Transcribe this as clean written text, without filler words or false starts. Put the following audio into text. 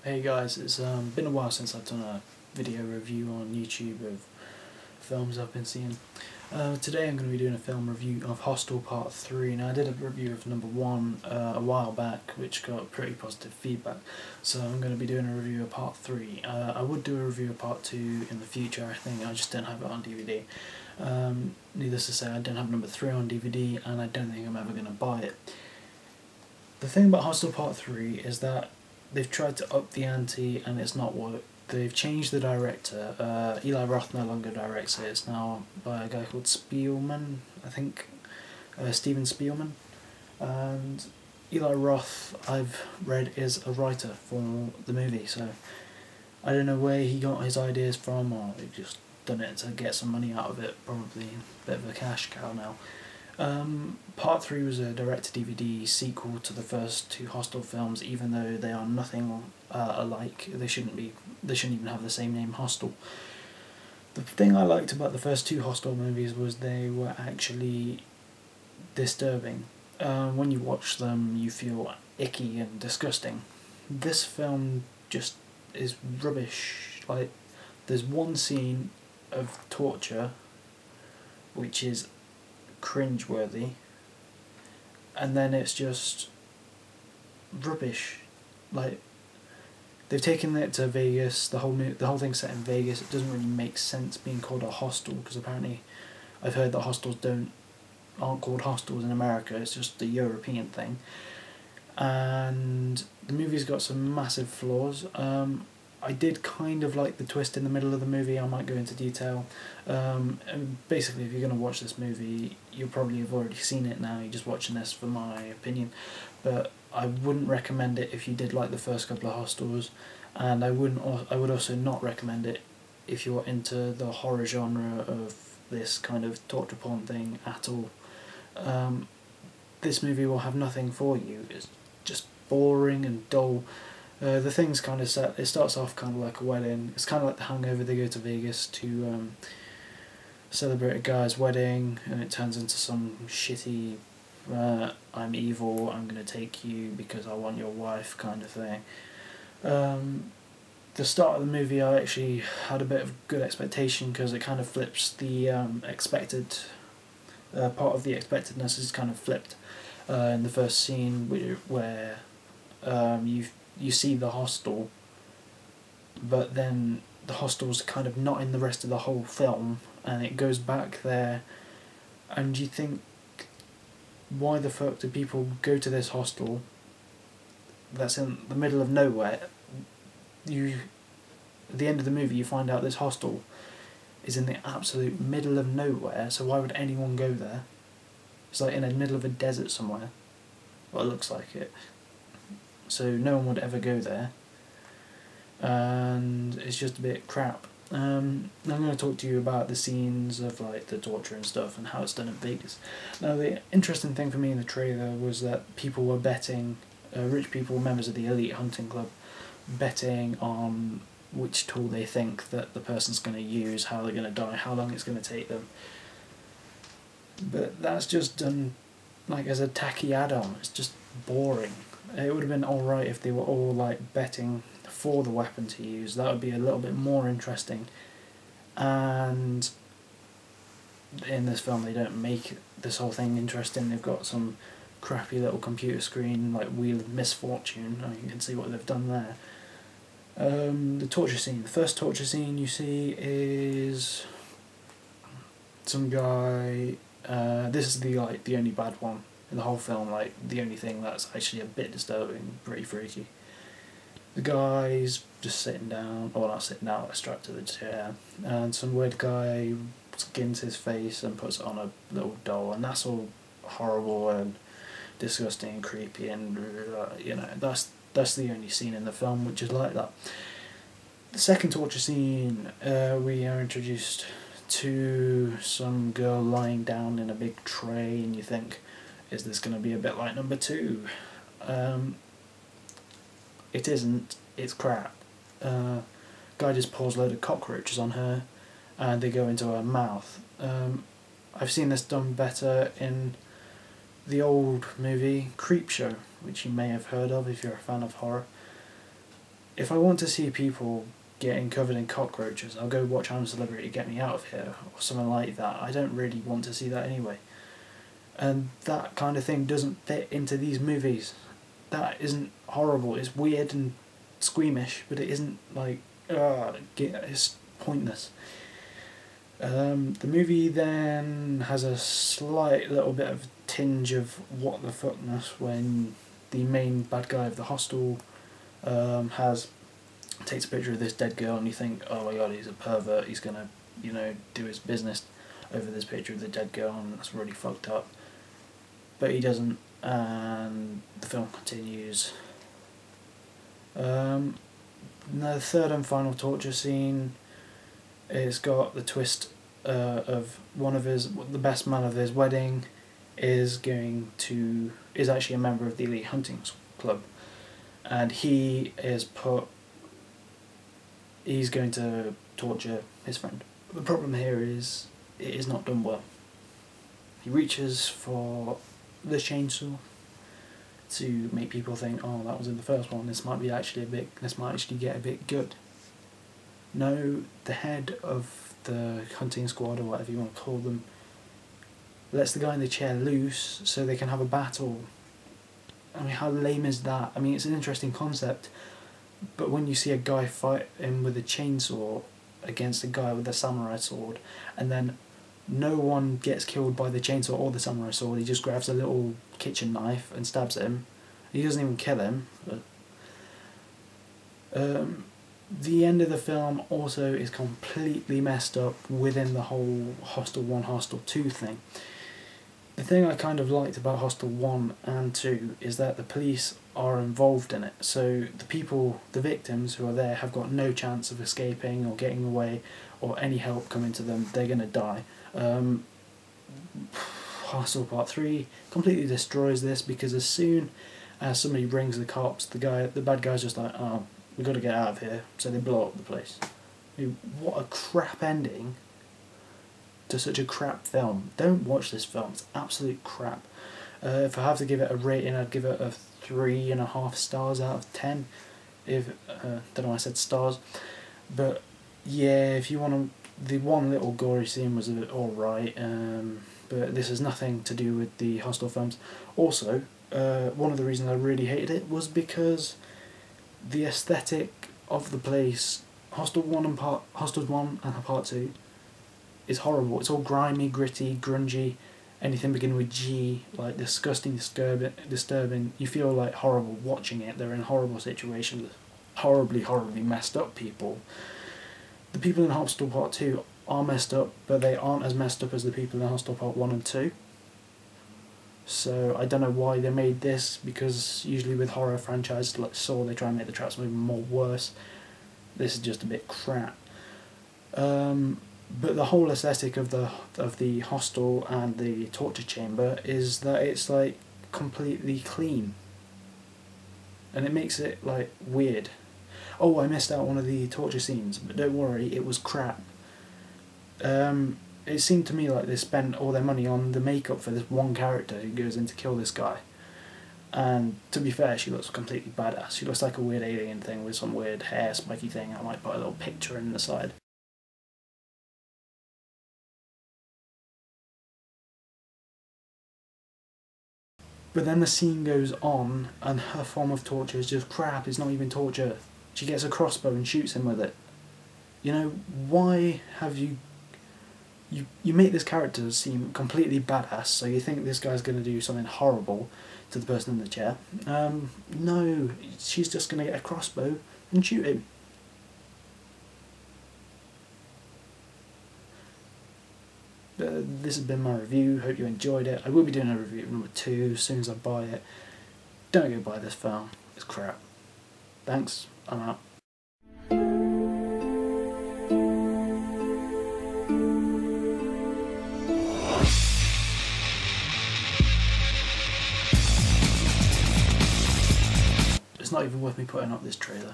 Hey guys, it's been a while since I've done a video review on YouTube of films I've been seeing. Today I'm going to be doing a film review of Hostel Part 3. Now I did a review of number 1 a while back, which got pretty positive feedback, so I'm going to be doing a review of Part 3. I would do a review of Part 2 in the future, I think. I just don't have it on DVD. Needless to say, I don't have number 3 on DVD, and I don't think I'm ever going to buy it. The thing about Hostel Part 3 is that they've tried to up the ante and it's not worked. They've changed the director. Eli Roth no longer directs it. It's now by a guy called Spielman, I think. Steven Spielman. And Eli Roth, I've read, is a writer for the movie, so I don't know where he got his ideas from, or he just done it to get some money out of it. Probably a bit of a cash cow now. Part 3 was a direct-to-DVD sequel to the first two Hostel films, even though they are nothing alike. They shouldn't even have the same name, Hostel. The thing I liked about the first two Hostel movies was they were actually disturbing. When you watch them, you feel icky and disgusting. This film just is rubbish. Like, there's one scene of torture which is cringeworthy, and then it's just rubbish. Like, they've taken it to Vegas. The whole thing's set in Vegas. It doesn't really make sense being called a hostel, because apparently I've heard that hostels aren't called hostels in America. It's just a European thing. And the movie's got some massive flaws. I did kind of like the twist in the middle of the movie. I might go into detail. And basically, if you're going to watch this movie, you'll probably have already seen it now. You're just watching this for my opinion. But I wouldn't recommend it if you did like the first couple of Hostels, and I would also not recommend it if you're into the horror genre of this kind of torture porn thing at all. This movie will have nothing for you. It's just boring and dull. The thing's kind of set. It starts off kind of like a wedding. It's kind of like The Hangover. They go to Vegas to celebrate a guy's wedding, and it turns into some shitty I'm evil, I'm going to take you because I want your wife kind of thing. The start of the movie, I actually had a bit of good expectation, because it kind of flips the expected part of the expectedness is kind of flipped in the first scene where you see the hostel, but then the hostel's kind of not in the rest of the whole film, and it goes back there, and you think, why the fuck do people go to this hostel that's in the middle of nowhere? At the end of the movie, you find out this hostel is in the absolute middle of nowhere, so why would anyone go there? It's like in the middle of a desert somewhere. Well, it looks like it. So no one would ever go there, and it's just a bit crap. I'm going to talk to you about the scenes of like the torture and stuff and how it's done in Vegas. Now, the interesting thing for me in the trailer was that people were betting, rich people, members of the elite hunting club, betting on which tool they think that the person's going to use, how they're going to die, how long it's going to take them. But that's just done like as a tacky add-on. It's just boring. It would have been alright if they were all like betting for the weapon to use. That would be a little bit more interesting. And in this film, they don't make this whole thing interesting. They've got some crappy little computer screen, like Wheel of Misfortune. You can see what they've done there. The torture scene. The first torture scene you see is some guy. This is the only bad one in the whole film. Like, the only thing that's actually a bit disturbing, pretty freaky. The guy's just sitting down, or not sitting down, strapped to the chair, and some weird guy skins his face and puts it on a little doll, and that's all horrible and disgusting and creepy, and you know, that's the only scene in the film which is like that. The second torture scene, we are introduced to some girl lying down in a big tray, and you think, is this going to be a bit like number 2? It isn't. It's crap. Guy just pours a load of cockroaches on her, and they go into her mouth. I've seen this done better in the old movie Creepshow, which you may have heard of if you're a fan of horror. if I want to see people getting covered in cockroaches, I'll go watch I'm a Celebrity, Get Me Out of Here, or something like that. I don't really want to see that anyway. And that kind of thing doesn't fit into these movies. That isn't horrible. It's weird and squeamish, but it isn't like, it's pointless. The movie then has a slight little bit of tinge of what the fuckness when the main bad guy of the Hostel takes a picture of this dead girl, and you think, oh my god, he's a pervert, he's gonna, you know, do his business over this picture of the dead girl, and that's really fucked up. But he doesn't, and the film continues. The third and final torture scene, it's got the twist of the best man of his wedding is actually a member of the elite hunting club, and he's going to torture his friend. The problem here is it is not done well. He reaches for the chainsaw to make people think, oh, that was in the first one, this might actually get a bit good. No, the head of the hunting squad, or whatever you want to call them, lets the guy in the chair loose so they can have a battle. I mean, how lame is that? I mean, it's an interesting concept, but when you see a guy fighting with a chainsaw against a guy with a samurai sword, and then no one gets killed by the chainsaw or the samurai sword, he just grabs a little kitchen knife and stabs him. He doesn't even kill him. But, the end of the film also is completely messed up within the whole Hostel 1, Hostel 2 thing. The thing I kind of liked about Hostel 1 and 2 is that the police are involved in it, so the victims who are there have got no chance of escaping or getting away or any help coming to them. They're going to die. Hostel Part 3 completely destroys this, because as soon as somebody rings the cops, the bad guy's just like, oh, we've got to get out of here, so they blow up the place. I mean, what a crap ending to such a crap film. Don't watch this film, it's absolute crap. If I have to give it a rating, I'd give it a 3.5 stars out of 10. Don't know why I said stars, but yeah, if you want to, the one little gory scene was alright, but this has nothing to do with the Hostel films. Also, one of the reasons I really hated it was because the aesthetic of the place, Hostel 1 and Part 2, is horrible. It's all grimy, gritty, grungy, anything beginning with G, like disgusting, disturbing. You feel like horrible watching it. They're in horrible situations, horribly messed up people. The people in Hostel Part 2 are messed up, but they aren't as messed up as the people in Hostel Part 1 and 2. So I don't know why they made this, because usually with horror franchises like Saw, they try and make the traps even more worse. This is just a bit crap. But the whole aesthetic of the hostel and the torture chamber is that it's like completely clean, and it makes it like weird. Oh, I missed out one of the torture scenes, but don't worry, it was crap. It seemed to me like they spent all their money on the makeup for this one character who goes in to kill this guy. And to be fair, she looks completely badass. She looks like a weird alien thing with some weird hair spiky thing. I might put a little picture in the side. But then the scene goes on, and her form of torture is just crap. It's not even torture. She gets a crossbow and shoots him with it. You know, why have you make this character seem completely badass, so you think this guy's going to do something horrible to the person in the chair. No, she's just going to get a crossbow and shoot him. This has been my review, hope you enjoyed it. I will be doing a review of number 2 as soon as I buy it. Don't go buy this film, it's crap. Thanks, I'm out. It's not even worth me putting up this trailer.